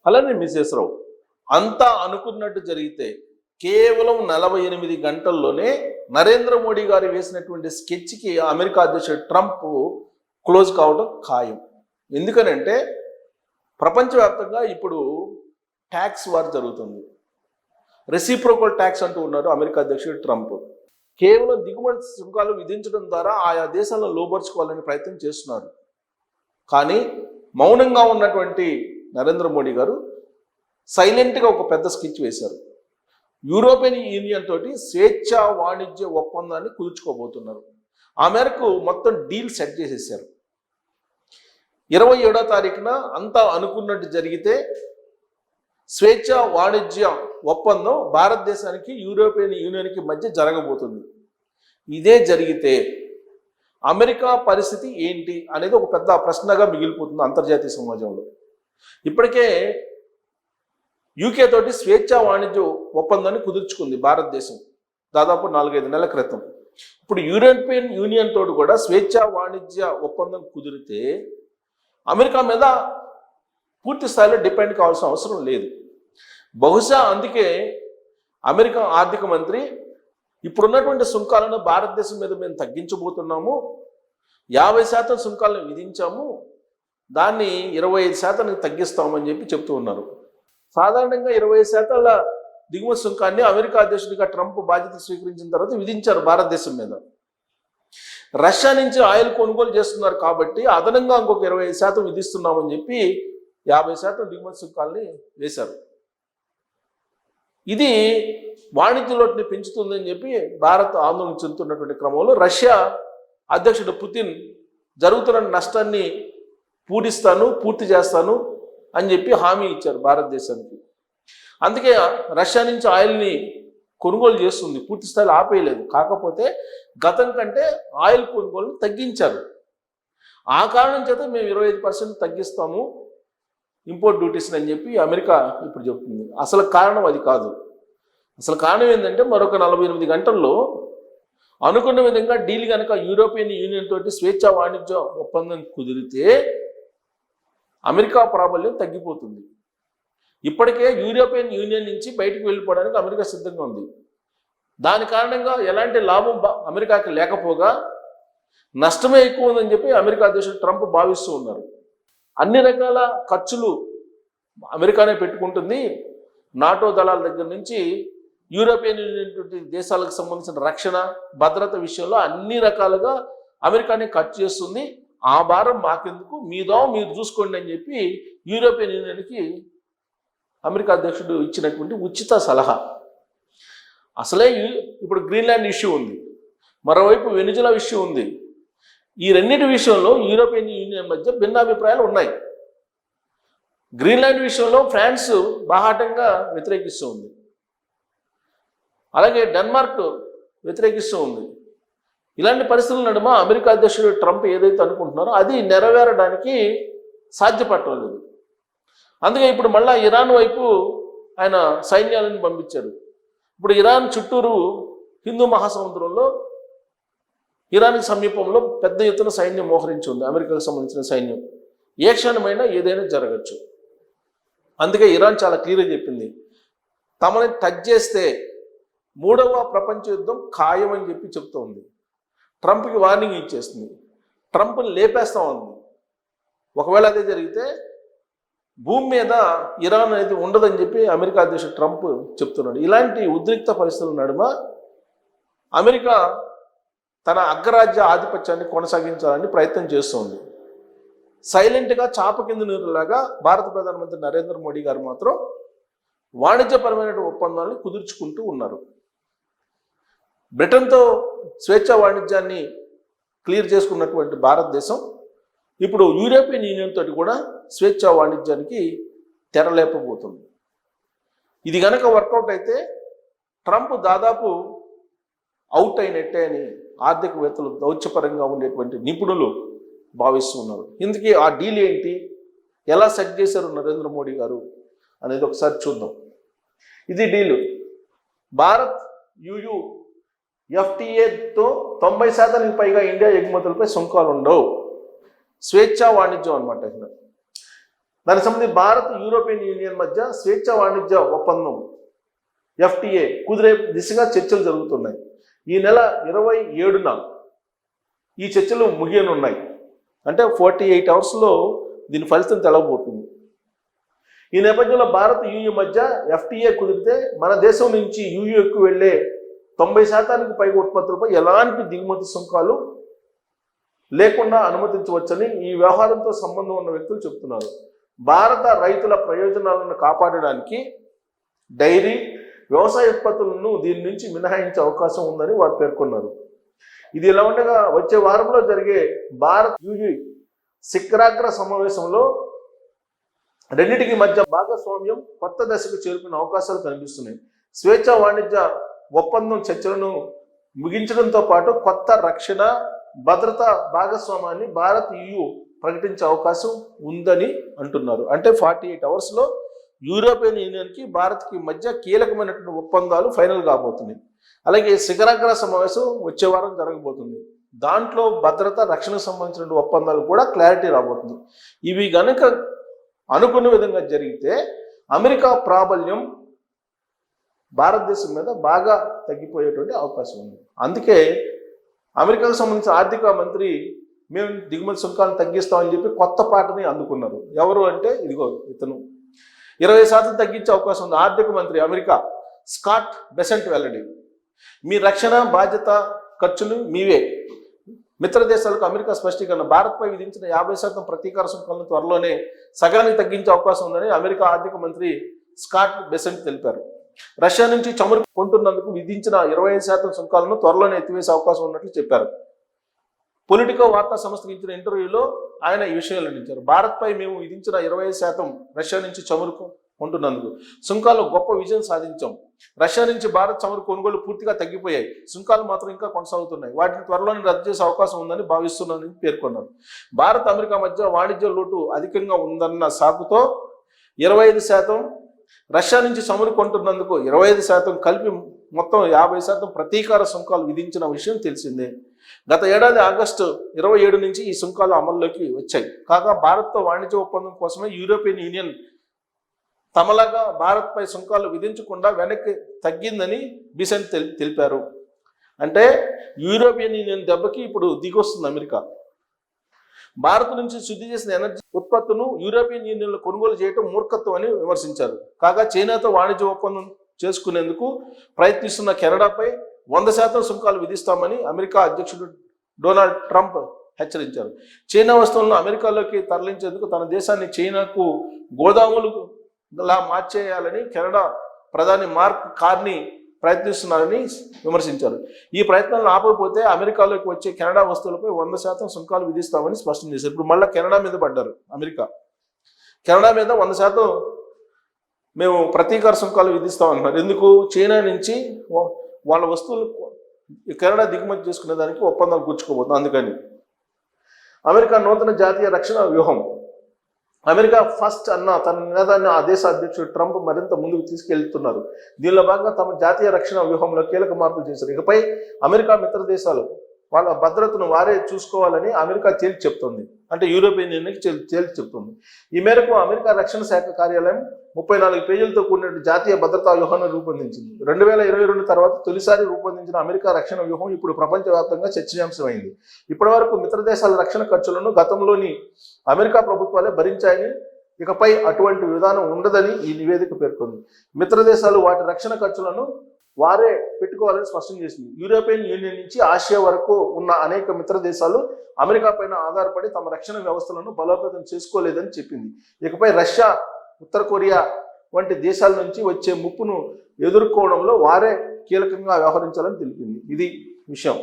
అలానే మిసెస్ రావు అంతా అనుకున్నట్టు జరిగితే కేవలం 48 గంటల్లోనే నరేంద్ర మోడీ గారు వేసినటువంటి స్కెచ్కి అమెరికా అధ్యక్షుడు ట్రంప్ క్లోజ్ కావడం ఖాయం. ఎందుకనంటే ప్రపంచవ్యాప్తంగా ఇప్పుడు ట్యాక్స్ వార్ జరుగుతుంది. రెసిప్రోకల్ ట్యాక్స్ అంటూ ఉన్నారు అమెరికా అధ్యక్షుడు ట్రంప్. కేవలం దిగుమతి సుంకాలు విధించడం ద్వారా ఆయా దేశాలను లోబర్చుకోవాలని ప్రయత్నం చేస్తున్నారు. కానీ మౌనంగా ఉన్నటువంటి నరేంద్ర మోడీ గారు సైలెంట్గా ఒక పెద్ద స్కెచ్ వేశారు. యూరోపియన్ యూనియన్ తోటి స్వేచ్ఛా వాణిజ్య ఒప్పందాన్ని కుదుర్చుకోబోతున్నారు. ఆ మేరకు మొత్తం డీల్ సెట్ చేసేసారు. 27వ తారీఖున అంతా అనుకున్నట్టు జరిగితే స్వేచ్ఛా వాణిజ్య ఒప్పందం భారతదేశానికి యూరోపియన్ యూనియన్కి మధ్య జరగబోతుంది. ఇదే జరిగితే అమెరికా పరిస్థితి ఏంటి అనేది ఒక పెద్ద ప్రశ్నగా మిగిలిపోతుంది అంతర్జాతీయ సమాజంలో. ఇప్పటికే యూకే తోటి స్వేచ్ఛా వాణిజ్య ఒప్పందాన్ని కుదుర్చుకుంది భారతదేశం దాదాపు 4-5 నెలల క్రితం. ఇప్పుడు యూరోపియన్ యూనియన్ తోటి కూడా స్వేచ్ఛా వాణిజ్య ఒప్పందం కుదిరితే అమెరికా మీద పూర్తి స్థాయిలో డిపెండ్ కావాల్సిన అవసరం లేదు. బహుశా అందుకే అమెరికా ఆర్థిక మంత్రి ఇప్పుడున్నటువంటి సుంకాలను భారతదేశం మీద మేము తగ్గించబోతున్నాము, 50% సుంకాలను విధించాము, దాన్ని 25% తగ్గిస్తామని చెప్పి చెప్తూ ఉన్నారు. సాధారణంగా 25% దిగుమతి సుంకాన్ని అమెరికా అధ్యక్షుడిగా ట్రంప్ బాధ్యత స్వీకరించిన తర్వాత విధించారు భారతదేశం మీద. రష్యా నుంచి ఆయిల్ కొనుగోలు చేస్తున్నారు కాబట్టి అదనంగా ఇంకొక 25% విధిస్తున్నామని చెప్పి 50% దిగుమతి సుంకాల్ని వేశారు. ఇది వాణిజ్య లోటుని పెంచుతుందని చెప్పి భారత్ ఆందోళన చెందుతున్నటువంటి క్రమంలో రష్యా అధ్యక్షుడు పుతిన్ జరుగుతున్న నష్టాన్ని పూర్తి చేస్తాను అని చెప్పి హామీ ఇచ్చారు భారతదేశానికి. అందుకే రష్యా నుంచి ఆయిల్ని కొనుగోలు చేస్తుంది, పూర్తి స్థాయిలో ఆపేయలేదు. కాకపోతే గతం కంటే ఆయిల్ కొనుగోలును తగ్గించారు. ఆ కారణం చేత మేము 25% తగ్గిస్తాము ఇంపోర్ట్ డ్యూటీస్ని అని చెప్పి అమెరికా ఇప్పుడు చెప్తుంది. అసలు కారణం అది కాదు. అసలు కారణం ఏంటంటే మరొక 48 గంటల్లో అనుకున్న విధంగా డీల్ కనుక యూరోపియన్ యూనియన్ తోటి స్వేచ్ఛా వాణిజ్య ఒప్పందం కుదిరితే అమెరికా ప్రాబల్యం తగ్గిపోతుంది. ఇప్పటికే యూరోపియన్ యూనియన్ నుంచి బయటకు వెళ్ళిపోవడానికి అమెరికా సిద్ధంగా ఉంది. దాని కారణంగా ఎలాంటి లాభం అమెరికాకి లేకపోగా నష్టమే ఎక్కువ ఉందని చెప్పి అమెరికా అధ్యక్షుడు ట్రంప్ భావిస్తూ ఉన్నారు. అన్ని రకాల ఖర్చులు అమెరికానే పెట్టుకుంటుంది. నాటో దళాల దగ్గర నుంచి యూరోపియన్ యూనియన్ దేశాలకు సంబంధించిన రక్షణ భద్రత విషయంలో అన్ని రకాలుగా అమెరికానే ఖర్చు చేస్తుంది. ఆ భారం మాకెందుకు, మీరు చూసుకోండి అని చెప్పి యూరోపియన్ యూనియన్కి అమెరికా అధ్యక్షుడు ఇచ్చినటువంటి ఉచిత సలహా. అసలే ఇప్పుడు గ్రీన్లాండ్ ఇష్యూ ఉంది, మరోవైపు వెనిజులా ఇష్యూ ఉంది. ఈ రెండింటి విషయంలో యూరోపియన్ యూనియన్ మధ్య భిన్నాభిప్రాయాలు ఉన్నాయి. గ్రీన్లాండ్ విషయంలో ఫ్రాన్స్ బాహాటంగా వ్యతిరేకిస్తూ ఉంది, అలాగే డెన్మార్క్ వ్యతిరేకిస్తూ ఉంది. ఇలాంటి పరిస్థితుల నడుమ అమెరికా అధ్యక్షుడు ట్రంప్ ఏదైతే అనుకుంటున్నారో అది నెరవేరడానికి సాధ్యపడటం లేదు. అందుకే ఇప్పుడు మళ్ళా ఇరాన్ వైపు ఆయన సైన్యాలను పంపించారు. ఇప్పుడు ఇరాన్ చుట్టూరు హిందూ మహాసముద్రంలో ఇరాన్కి సమీపంలో పెద్ద ఎత్తున సైన్యం మోహరించి ఉంది, అమెరికాకు సంబంధించిన సైన్యం. ఏ క్షణమైనా ఏదైనా జరగచ్చు. అందుకే ఇరాన్ చాలా క్లియర్గా చెప్పింది, తమని టచ్ చేస్తే 3వ ప్రపంచ యుద్ధం ఖాయమని చెప్పి చెప్తూ ఉంది. ట్రంప్కి వార్నింగ్ ఇచ్చేస్తుంది, ట్రంప్ని లేపేస్తా ఉంది. ఒకవేళ అదే జరిగితే భూమి మీద ఇరాన్ అనేది ఉండదని చెప్పి అమెరికా అధ్యక్షుడు ట్రంప్ చెప్తున్నాడు. ఇలాంటి ఉద్రిక్త పరిస్థితుల నడుమ అమెరికా తన అగ్రరాజ్య ఆధిపత్యాన్ని కొనసాగించాలని ప్రయత్నం చేస్తోంది. సైలెంట్గా చాప కింద నీరులాగా భారత ప్రధానమంత్రి నరేంద్ర మోడీ గారు మాత్రం వాణిజ్యపరమైన ఒప్పందాలను కుదుర్చుకుంటూ ఉన్నారు. బ్రిటన్తో స్వేచ్ఛా వాణిజ్యాన్ని క్లియర్ చేసుకున్నటువంటి భారతదేశం ఇప్పుడు యూరోపియన్ యూనియన్ తోటి కూడా స్వేచ్ఛా వాణిజ్యానికి తెరలేపబోతుంది. ఇది కనుక వర్కౌట్ అయితే ట్రంప్ దాదాపు అవుట్ అయినట్టే అని ఆర్థికవేత్తలు దౌత్యపరంగా ఉండేటువంటి నిపుణులు భావిస్తున్నారు. ఇందుకే ఆ డీల్ ఏంటి, ఎలా సెట్ చేశారు నరేంద్ర మోడీ గారు అనేది ఒకసారి చూద్దాం. ఇది డీలు. భారత్ యుయు ఎఫ్టీఏతో 90% పైగా ఇండియా ఎగుమతులపై సుంకాలు ఉండవు. స్వేచ్ఛా వాణిజ్యం అనమాట. దానికి సంబంధించి భారత్ యూరోపియన్ యూనియన్ మధ్య స్వేచ్ఛ వాణిజ్య ఒప్పందం FTA కుదిరే దిశగా చర్చలు జరుగుతున్నాయి. ఈ నెల 27న ఈ చర్చలు ముగియనున్నాయి. అంటే 48 అవర్స్లో దీని ఫలితం తెలవబోతుంది. ఈ నేపథ్యంలో భారత్ EU మధ్య FTA కుదిరితే మన దేశం నుంచి EUకు వెళ్ళే 90% పైగా ఉత్పత్తులపై ఎలాంటి దిగుమతి సుంకాలు లేకుండా అనుమతించవచ్చని ఈ వ్యవహారంతో సంబంధం ఉన్న వ్యక్తులు చెబుతున్నారు. భారత రైతుల ప్రయోజనాలను కాపాడడానికి డైరీ, వ్యవసాయ ఉత్పత్తులను దీని నుంచి మినహాయించే అవకాశం ఉందని వారు పేర్కొన్నారు. ఇది ఇలా ఉండగా వచ్చే వారంలో జరిగే భారత్ EU శిఖరాగ్ర సమావేశంలో రెండింటికి మధ్య భాగస్వామ్యం కొత్త దశకు చేరుకునే అవకాశాలు కనిపిస్తున్నాయి. స్వేచ్ఛ వాణిజ్య ఒప్పందం చర్చలను ముగించడంతో పాటు కొత్త రక్షణ, భద్రతా భాగస్వామ్యాన్ని భారత్ EU ప్రకటించే అవకాశం ఉందని అంటున్నారు. అంటే 48 అవర్స్లో యూరోపియన్ యూనియన్కి భారత్కి మధ్య కీలకమైనటువంటి ఒప్పందాలు ఫైనల్ కాబోతున్నాయి. అలాగే శిఖరాగ్ర సమావేశం వచ్చే వారం జరగబోతుంది. దాంట్లో భద్రత, రక్షణకు సంబంధించిన ఒప్పందాలు కూడా క్లారిటీ రాబోతుంది. ఇవి గనక అనుకున్న విధంగా జరిగితే అమెరికా ప్రాబల్యం భారతదేశం మీద బాగా తగ్గిపోయేటువంటి అవకాశం ఉంది. అందుకే అమెరికాకు సంబంధించిన ఆర్థిక మంత్రి మేము దిగుమతి సుంకాలను తగ్గిస్తామని చెప్పి కొత్త పాటని అందుకున్నారు. ఎవరు అంటే ఇదిగో ఇతను 20% తగ్గించే అవకాశం ఉంది. ఆర్థిక మంత్రి అమెరికా స్కాట్ బెసెంట్ వెల్లడి. మీ రక్షణ బాధ్యత ఖర్చులు మీవే. మిత్ర దేశాలకు అమెరికా స్పష్టీకరణ. భారత్పై విధించిన 50% ప్రతీకార సుంకాలను త్వరలోనే సగానికి తగ్గించే అవకాశం ఉందని అమెరికా ఆర్థిక మంత్రి స్కాట్ బెసెంట్ తెలిపారు. రష్యా నుంచి చమురు కొంటున్నందుకు విధించిన 25% సుంకాలను త్వరలోనే ఎత్తివేసే అవకాశం ఉన్నట్లు చెప్పారు. పొలిటికో వార్తా సంస్థకు ఇచ్చిన ఇంటర్వ్యూలో ఆయన ఈ విషయాలు అందించారు. భారత్పై మేము విధించిన 25% రష్యా నుంచి చమురు కొంటున్నందుకు సుంకాలు గొప్ప విజయం సాధించాం. రష్యా నుంచి భారత్ చమురు కొనుగోలు పూర్తిగా తగ్గిపోయాయి. సుంకాలు మాత్రం ఇంకా కొనసాగుతున్నాయి. వాటిని త్వరలోనే రద్దు చేసే అవకాశం ఉందని భావిస్తున్నానని పేర్కొన్నారు. భారత్ అమెరికా మధ్య వాణిజ్య లోటు అధికంగా ఉందన్న సాకుతో 25%, రష్యా నుంచి చమురు కొంటున్నందుకు 25% కలిపి మొత్తం 50% ప్రతీకార సుంకాలు విధించిన విషయం తెలిసిందే. గత ఏడాది ఆగస్టు 27 నుంచి ఈ సుంకాలు అమల్లోకి వచ్చాయి. కాగా భారత్తో వాణిజ్య ఒప్పందం కోసమే యూరోపియన్ యూనియన్ తమలాగా భారత్పై సుంకాలు విధించకుండా వెనక్కి తగ్గిందని బిసెంట్ తెలిపారు. అంటే యూరోపియన్ యూనియన్ దెబ్బకి ఇప్పుడు దిగొస్తుంది అమెరికా. భారత్ నుంచి శుద్ధి చేసిన ఎనర్జీ ఉత్పత్తును యూరోపియన్ యూనియన్లో కొనుగోలు చేయడం మూర్ఖత్వం అని విమర్శించారు. కాగా చైనాతో వాణిజ్య ఒప్పందం చేసుకునేందుకు ప్రయత్నిస్తున్న కెనడాపై 100% సుంకాలు విధిస్తామని అమెరికా అధ్యక్షుడు డొనాల్డ్ ట్రంప్ హెచ్చరించారు. చైనా వస్తువులను అమెరికాలోకి తరలించేందుకు తన దేశాన్ని చైనాకు గోదాములులా మార్చేయాలని కెనడా ప్రధాని మార్క్ కార్నీ ప్రయత్నిస్తున్నారని విమర్శించారు. ఈ ప్రయత్నాలను ఆపకపోతే అమెరికాలోకి వచ్చే కెనడా వస్తువులపై 100% సుంకాలు విధిస్తామని స్పష్టం చేశారు. ఇప్పుడు మళ్ళీ కెనడా మీద పడ్డారు. కెనడా మీద 100% మేము ప్రతీకార సుంకాలు విధిస్తామన్నారు. ఎందుకు? చైనా నుంచి వాళ్ళ వస్తువులు కెనడా దిగుమతి చేసుకునే దానికి ఒప్పందాలు కూర్చుకోబోతుంది. అందుకని అమెరికా నూతన జాతీయ రక్షణ వ్యూహం. అమెరికా ఫస్ట్ అన్న తన నినాదాన్ని ఆ దేశ అధ్యక్షుడు ట్రంప్ మరింత ముందుకు తీసుకెళ్తున్నారు. దీనిలో భాగంగా తమ జాతీయ రక్షణ వ్యూహంలో కీలక మార్పులు చేశారు. ఇకపై అమెరికా మిత్ర దేశాలు వాళ్ళ భద్రతను వారే చూసుకోవాలని అమెరికా తేల్చి చెప్తుంది. అంటే యూరోపియన్ యూనియన్కి తేల్చి చెప్తుంది. ఈ మేరకు అమెరికా రక్షణ శాఖ కార్యాలయం 34 పేజీలతో కూడిన జాతీయ భద్రతా వ్యూహాన్ని రూపొందించింది. 2022 తర్వాత తొలిసారి రూపొందించిన అమెరికా రక్షణ వ్యూహం ఇప్పుడు ప్రపంచవ్యాప్తంగా చర్చనీయాంశమైంది. ఇప్పటి వరకు మిత్ర దేశాల రక్షణ ఖర్చులను గతంలోని అమెరికా ప్రభుత్వాలే భరించాయని, ఇకపై అటువంటి విధానం ఉండదని ఈ నివేదిక పేర్కొంది. మిత్ర దేశాలు వాటి రక్షణ ఖర్చులను వారే పెట్టుకోవాలని స్పష్టం చేసింది. యూరోపియన్ యూనియన్ నుంచి ఆసియా వరకు ఉన్న అనేక మిత్ర దేశాలు అమెరికా పైన ఆధారపడి తమ రక్షణ వ్యవస్థలను బలోపేతం చేసుకోలేదని చెప్పింది. ఇకపై రష్యా, ఉత్తర కొరియా వంటి దేశాల నుంచి వచ్చే ముప్పును ఎదుర్కోవడంలో వారే కీలకంగా వ్యవహరించాలని తెలిపింది. ఇది విషయం.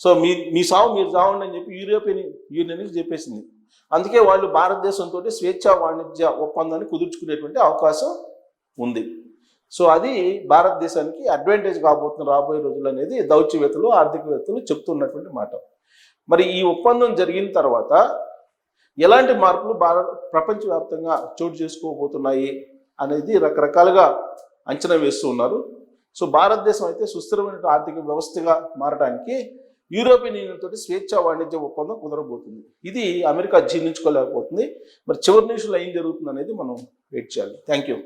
సో మీ సావు మీరు చావండి అని చెప్పి యూరోపియన్ యూనియన్కి చెప్పేసింది. అందుకే వాళ్ళు భారతదేశంతో స్వేచ్ఛా వాణిజ్య ఒప్పందాన్ని కుదుర్చుకునేటువంటి అవకాశం ఉంది. సో అది భారతదేశానికి అడ్వాంటేజ్ కాబోతున్న రాబోయే రోజులు అనేది దౌత్యవేత్తలు, ఆర్థికవేత్తలు చెప్తున్నటువంటి మాట. మరి ఈ ఒప్పందం జరిగిన తర్వాత ఎలాంటి మార్పులు ప్రపంచవ్యాప్తంగా చోటు చేసుకోబోతున్నాయి అనేది రకరకాలుగా అంచనా వేస్తూ ఉన్నారు. సో భారతదేశం అయితే సుస్థిరమైన ఆర్థిక వ్యవస్థగా మారడానికి యూరోపియన్ యూనియన్ తోటి స్వేచ్ఛా వాణిజ్య ఒప్పందం కుదరబోతుంది. ఇది అమెరికా జీర్ణించుకోలేకపోతుంది. మరి చివరి నిమిషంలో ఏం జరుగుతుంది అనేది మనం వెయిట్ చేయాలి. Thank you.